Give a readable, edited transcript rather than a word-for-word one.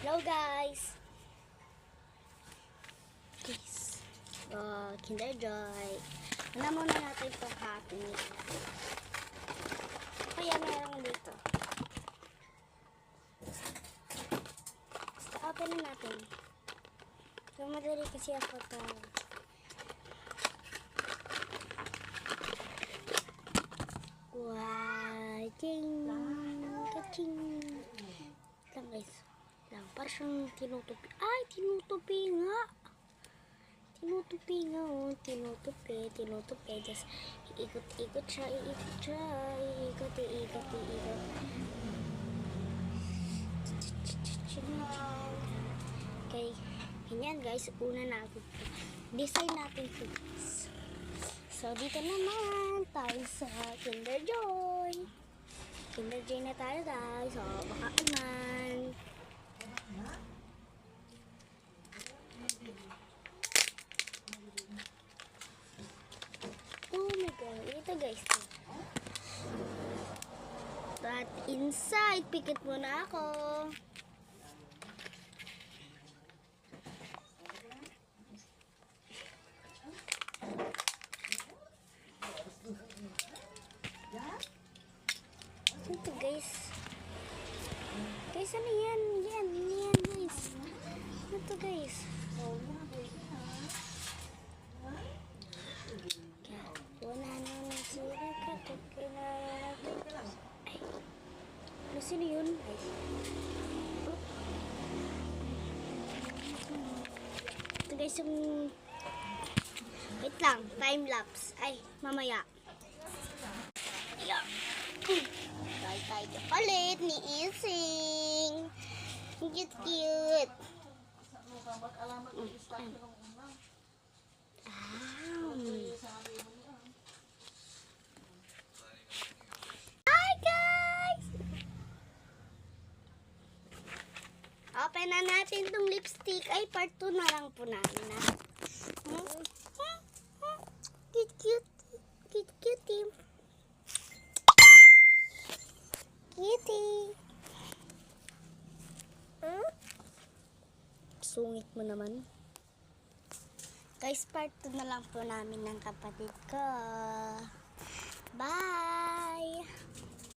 Hello guys! Kinder Joy. Ano muna natin itong Happy Meal. Kaya meron dito. Basta open na natin. So madali kasi ako ito. Wow! Ching! Kaching! Lang guys. Lang. Parang siyang tinutupi. Ay! Tinutupi nga! Tinutupi nga oh. Tinutupi. Just iikot siya. Iikot. Okay. Ganyan guys. Una natin. Design natin ito guys. So, dito naman tayo sa Kinder Joy. Kinder Joy na tayo guys. So, baka naman. Oh my god. Ito guys. But inside, pikit muna ako. Ito guys. Guys, ano yan? Yan guys. Ito guys. Wala na ng sila katukay na. Ay. Ano sino yun? Ay. Ito guys yung... Wait lang. Time lapse. Ay, mamaya. Ayan. Tayo ulit ni Ising. Cute. Hi guys! Open na natin itong lipstick. Ay, part 2 na lang po namin na. Cute. Cutie. Sungit mo naman. Guys, part 2 na lang po namin ng kapatid ko. Bye!